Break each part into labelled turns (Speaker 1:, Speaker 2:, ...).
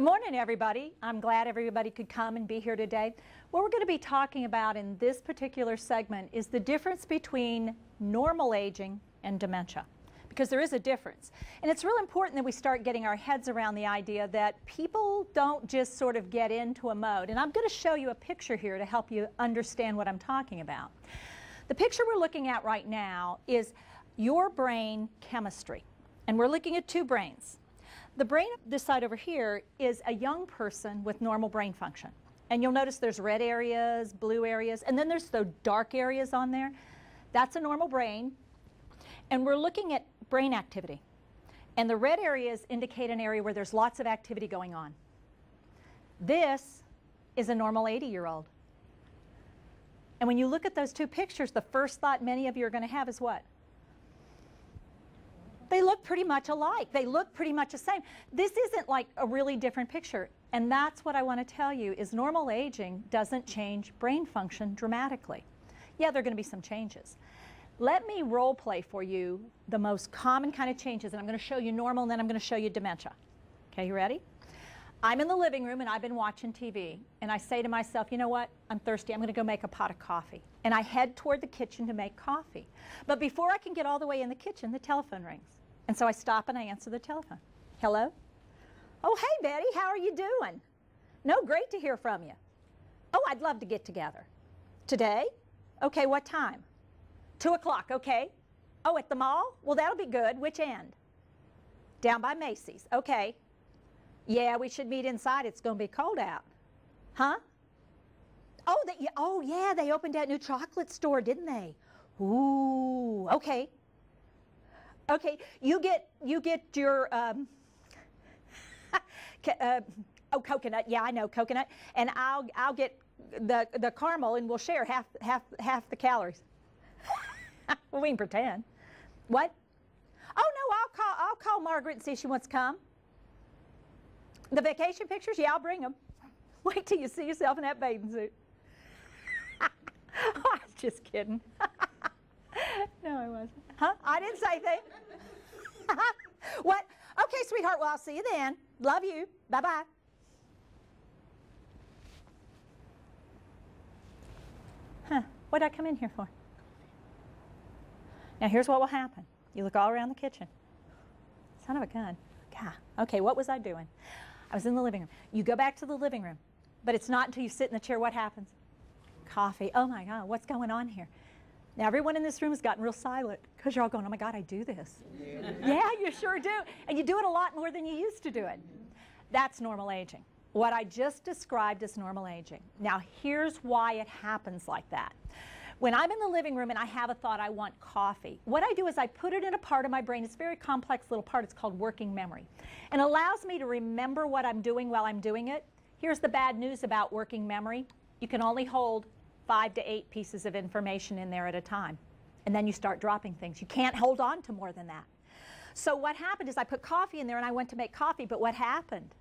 Speaker 1: Good morning, everybody. I'm glad everybody could come and be here today. What we're going to be talking about in this particular segment is the difference between normal aging and dementia, because there is a difference. And it's real important that we start getting our heads around the idea that people don't just sort of get into a mode. And I'm going to show you a picture here to help you understand what I'm talking about. The picture we're looking at right now is your brain chemistry. And we're looking at two brains. The brain this side over here is a young person with normal brain function. And you'll notice there's red areas, blue areas, and then there's the dark areas on there. That's a normal brain. And we're looking at brain activity. And the red areas indicate an area where there's lots of activity going on. This is a normal 80-year-old. And when you look at those two pictures, the first thought many of you are going to have is what? They look pretty much alike. They look pretty much the same. This isn't like a really different picture. And that's what I want to tell you is normal aging doesn't change brain function dramatically. Yeah, there are going to be some changes. Let me role play for you the most common kind of changes. And I'm going to show you normal, and then I'm going to show you dementia. Okay, you ready? I'm in the living room, and I've been watching TV. And I say to myself, you know what? I'm thirsty. I'm going to go make a pot of coffee. And I head toward the kitchen to make coffee. But before I can get all the way in the kitchen, the telephone rings. And so I stop and I answer the telephone. Hello? Oh, hey, Betty, how are you doing? No, great to hear from you. Oh, I'd love to get together. Today? Okay, what time? 2 o'clock, okay. Oh, at the mall? Well, that'll be good. Which end? Down by Macy's. Okay. Yeah, we should meet inside. It's going to be cold out. Huh? Oh, yeah, they opened that new chocolate store, didn't they? Ooh, okay. Okay, you get your coconut. Yeah, I know coconut, and I'll get the caramel, and we'll share half the calories. Well, we can pretend. What? Oh no, I'll call Margaret and see if she wants to come. The vacation pictures? Yeah, I'll bring them. Wait till you see yourself in that bathing suit. Oh, I was just kidding. No, I wasn't. Huh? I didn't say anything. What? Okay, sweetheart. Well, I'll see you then. Love you. Bye-bye. Huh. What did I come in here for? Now, here's what will happen. You look all around the kitchen. Son of a gun. God. Okay, what was I doing? I was in the living room. You go back to the living room, but it's not until you sit in the chair. What happens? Coffee. Oh, my God. What's going on here? Now, everyone in this room has gotten real silent because you're all going, oh, my God, I do this. Yeah, you sure do. And you do it a lot more than you used to do it. That's normal aging. What I just described is normal aging. Now, here's why it happens like that. When I'm in the living room and I have a thought, I want coffee, what I do is I put it in a part of my brain. It's a very complex little part. It's called working memory. And it allows me to remember what I'm doing while I'm doing it. Here's the bad news about working memory. You can only hold 5 to 8 pieces of information in there at a time. And then you start dropping things. You can't hold on to more than that. So what happened is I put coffee in there and I went to make coffee, but what happened?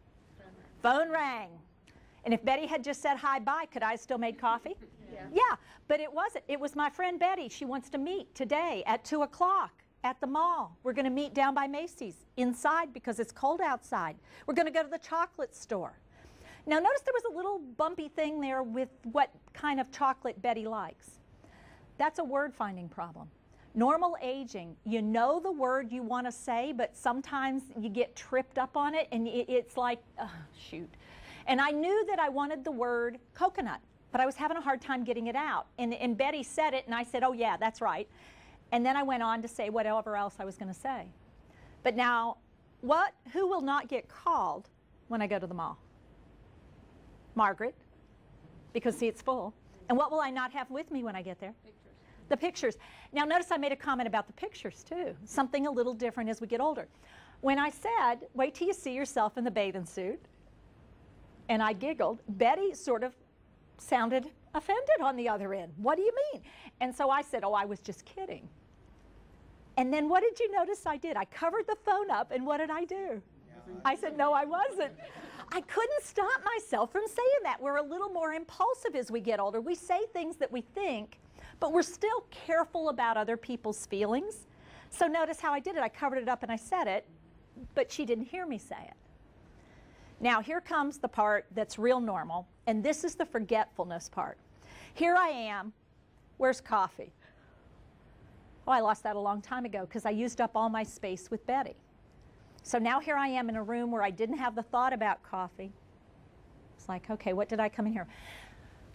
Speaker 1: Phone rang. And if Betty had just said hi, bye, could I have still made coffee? Yeah, but it wasn't. It was my friend Betty. She wants to meet today at 2 o'clock at the mall. We're going to meet down by Macy's inside because it's cold outside. We're going to go to the chocolate store. Now, notice there was a little bumpy thing there with what kind of chocolate Betty likes. That's a word-finding problem. Normal aging, you know the word you want to say, but sometimes you get tripped up on it, and it's like, oh, shoot. And I knew that I wanted the word coconut, but I was having a hard time getting it out. And Betty said it, and I said, oh, yeah, that's right. And then I went on to say whatever else I was going to say. But now, who will not get called when I go to the mall? Margaret, because see, it's full. And what will I not have with me when I get there? Pictures. The pictures. Now notice I made a comment about the pictures too. Something a little different as we get older. When I said, wait till you see yourself in the bathing suit, and I giggled, Betty sort of sounded offended on the other end. What do you mean? And so I said, oh, I was just kidding. And then what did you notice I did? I covered the phone up, and what did I do? I said, no, I wasn't. I couldn't stop myself from saying that. We're a little more impulsive as we get older. We say things that we think, but we're still careful about other people's feelings. So notice how I did it. I covered it up and I said it, but she didn't hear me say it. Now here comes the part that's real normal, and this is the forgetfulness part. Here I am. Where's coffee? Oh, I lost that a long time ago because I used up all my space with Betty. So now here I am in a room where I didn't have the thought about coffee. It's like, okay, what did I come in here?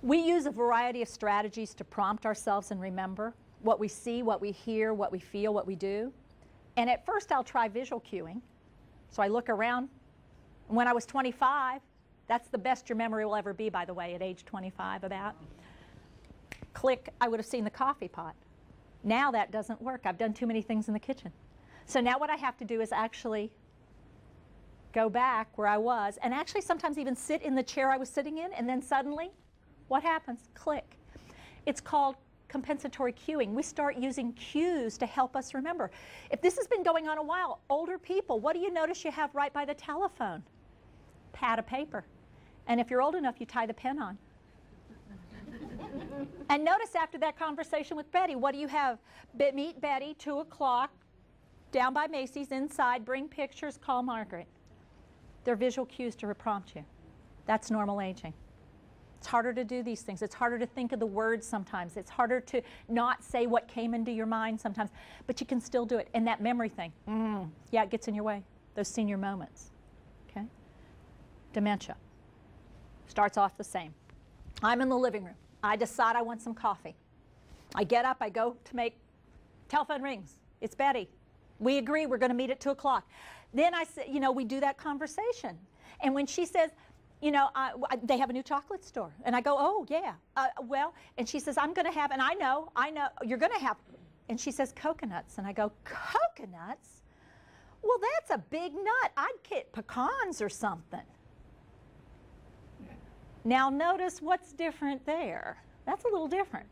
Speaker 1: We use a variety of strategies to prompt ourselves and remember what we see, what we hear, what we feel, what we do. And at first I'll try visual cueing. So I look around. When I was 25, that's the best your memory will ever be, by the way, at age 25 about. Click, I would have seen the coffee pot. Now that doesn't work. I've done too many things in the kitchen. So now what I have to do is actually go back where I was and actually sometimes even sit in the chair I was sitting in, and then suddenly, what happens? Click. It's called compensatory cueing. We start using cues to help us remember. If this has been going on a while, older people, what do you notice you have right by the telephone? Pad of paper. And if you're old enough, you tie the pen on. And notice after that conversation with Betty, what do you have? Meet Betty, 2 o'clock, down by Macy's, inside, bring pictures, call Margaret. They're visual cues to reprompt you. That's normal aging. It's harder to do these things. It's harder to think of the words sometimes. It's harder to not say what came into your mind sometimes. But you can still do it. And that memory thing, yeah, it gets in your way. Those senior moments. Okay? Dementia. Starts off the same. I'm in the living room. I decide I want some coffee. I get up. I go to make, telephone rings. It's Betty. We agree we're going to meet at 2 o'clock. Then I say, you know, we do that conversation. And when she says, you know, they have a new chocolate store. And I go, oh, yeah. Well, and she says, I'm going to have, and I know, you're going to have, and she says, coconuts. And I go, coconuts? Well, that's a big nut. I'd get pecans or something. Now, notice what's different there. That's a little different.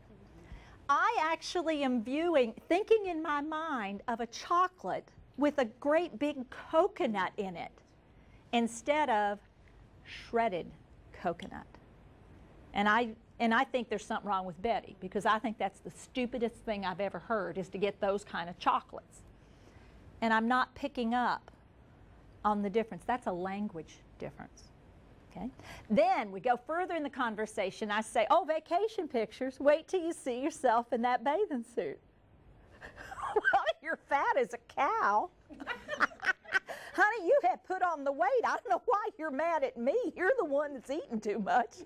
Speaker 1: I actually am thinking in my mind of a chocolate with a great big coconut in it instead of shredded coconut. And I think there's something wrong with Betty, because I think that's the stupidest thing I've ever heard, is to get those kind of chocolates. And I'm not picking up on the difference. That's a language difference. Okay? Then we go further in the conversation. I say, oh, vacation pictures. Wait till you see yourself in that bathing suit. Well, you're fat as a cow. Honey, you have put on the weight. I don't know why you're mad at me. You're the one that's eating too much.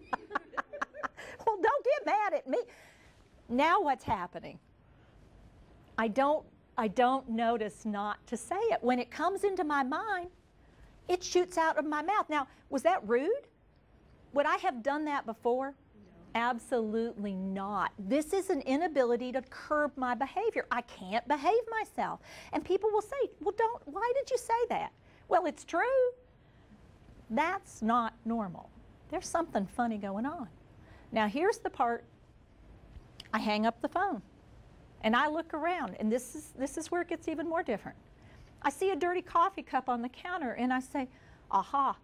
Speaker 1: Well, don't get mad at me. Now what's happening? I don't notice not to say it. When it comes into my mind, it shoots out of my mouth. Now, was that rude? Would I have done that before? No. Absolutely not. This is an inability to curb my behavior. I can't behave myself. And people will say, well, why did you say that? Well, it's true. That's not normal. There's something funny going on. Now, here's the part. I hang up the phone and I look around, and this is where it gets even more different. I see a dirty coffee cup on the counter, and I say, aha,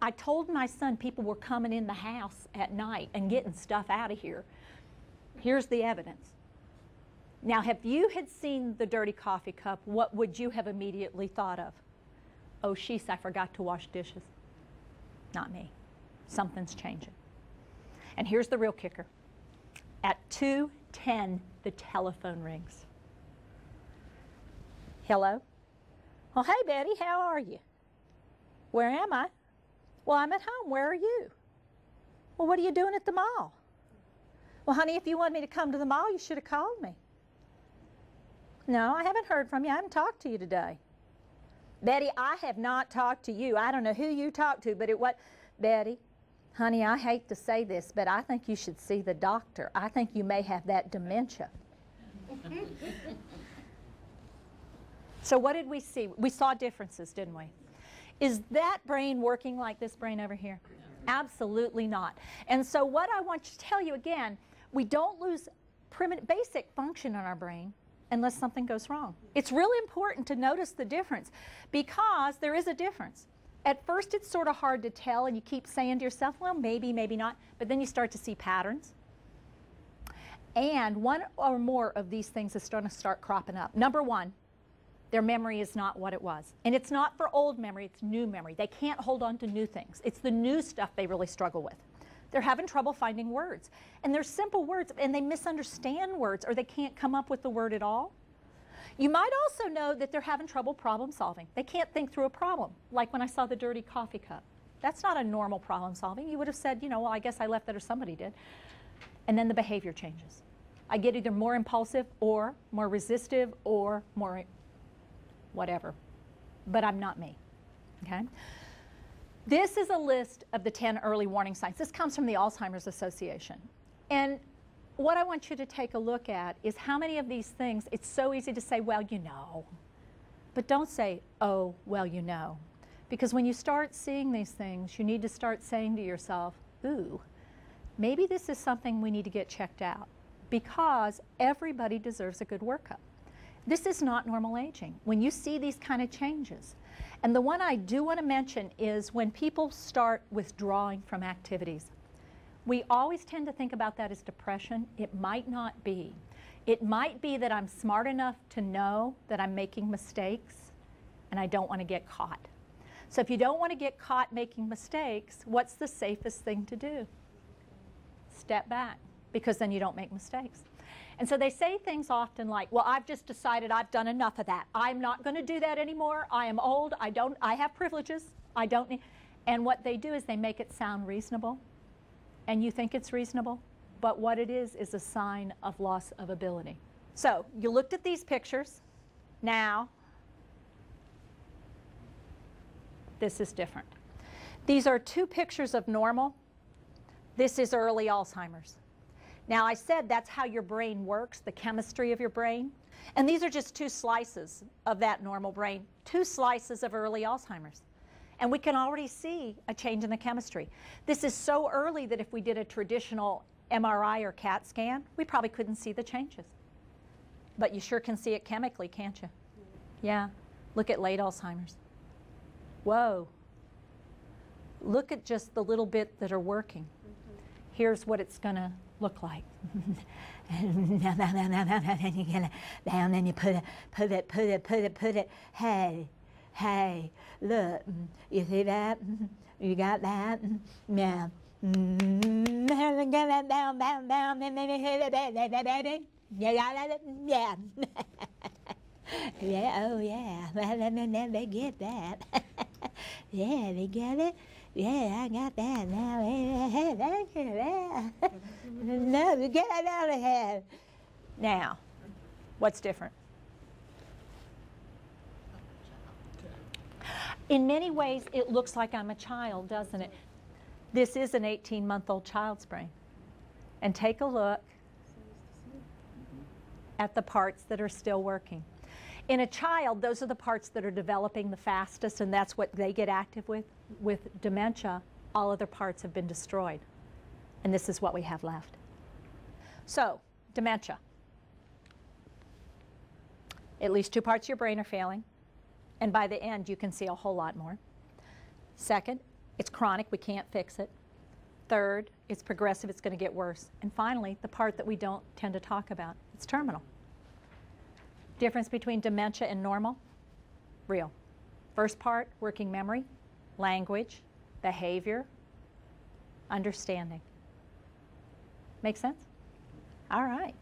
Speaker 1: I told my son people were coming in the house at night and getting stuff out of here. Here's the evidence. Now, if you had seen the dirty coffee cup, what would you have immediately thought of? Oh, sheesh, I forgot to wash dishes. Not me. Something's changing. And here's the real kicker. At 2:10, the telephone rings. Hello? Well, hey, Betty, how are you? Where am I? Well, I'm at home. Where are you? Well, what are you doing at the mall? Well, honey, if you wanted me to come to the mall, you should have called me. No, I haven't heard from you. I haven't talked to you today. Betty, I have not talked to you. I don't know who you talked to, but Betty, honey, I hate to say this, but I think you should see the doctor. I think you may have that dementia. So what did we see? We saw differences, didn't we? Is that brain working like this brain over here? Absolutely not. And so what I want to tell you again, we don't lose basic function in our brain unless something goes wrong. It's really important to notice the difference, because there is a difference. At first it's sort of hard to tell, and you keep saying to yourself, well, maybe, maybe not, but then you start to see patterns. And one or more of these things is going to start cropping up. Number one, Their memory is not what it was. And it's not for old memory, it's new memory. They can't hold on to new things. It's the new stuff they really struggle with. They're having trouble finding words. And they're simple words, and they misunderstand words, or they can't come up with the word at all. You might also know that they're having trouble problem solving. They can't think through a problem, like when I saw the dirty coffee cup. That's not a normal problem solving. You would have said, you know, well, I guess I left that or somebody did. And then the behavior changes. I get either more impulsive or more resistive or more whatever. But I'm not me, okay? This is a list of the 10 early warning signs. This comes from the Alzheimer's Association. And what I want you to take a look at is how many of these things, it's so easy to say, well, you know. But don't say, oh, well, you know. Because when you start seeing these things, you need to start saying to yourself, ooh, maybe this is something we need to get checked out. Because everybody deserves a good workup. This is not normal aging. When you see these kind of changes. And the one I do want to mention is when people start withdrawing from activities. We always tend to think about that as depression. It might not be. It might be that I'm smart enough to know that I'm making mistakes and I don't want to get caught. So if you don't want to get caught making mistakes, what's the safest thing to do? Step back, because then you don't make mistakes. And so they say things often like, well, I've just decided I've done enough of that. I'm not going to do that anymore. I am old. I have privileges. I don't need. And what they do is they make it sound reasonable. And you think it's reasonable. But what it is a sign of loss of ability. So you looked at these pictures. Now, this is different. These are two pictures of normal. This is early Alzheimer's. Now, I said that's how your brain works, the chemistry of your brain. And these are just two slices of that normal brain, two slices of early Alzheimer's. And we can already see a change in the chemistry. This is so early that if we did a traditional MRI or CAT scan, we probably couldn't see the changes. But you sure can see it chemically, can't you? Yeah. Look at late Alzheimer's. Whoa. Look at just the little bit that are working. Here's what it's going to look like. And then you put it. Hey, look, you see that? You got that? Yeah. You got it? Yeah. Yeah, oh yeah. They get that. Yeah, they get it. Yeah, I got that now. No, you get it out of here. Now, what's different? In many ways, it looks like I'm a child, doesn't it? This is an 18-month-old child's brain. And take a look at the parts that are still working. In a child, those are the parts that are developing the fastest, and that's what they get active with. With dementia, all other parts have been destroyed. And this is what we have left. So, dementia. At least two parts of your brain are failing. And by the end, you can see a whole lot more. Second, it's chronic. We can't fix it. Third, it's progressive. It's going to get worse. And finally, the part that we don't tend to talk about, it's terminal. Difference between dementia and normal? Real. First part, working memory, language, behavior, understanding. Make sense? All right.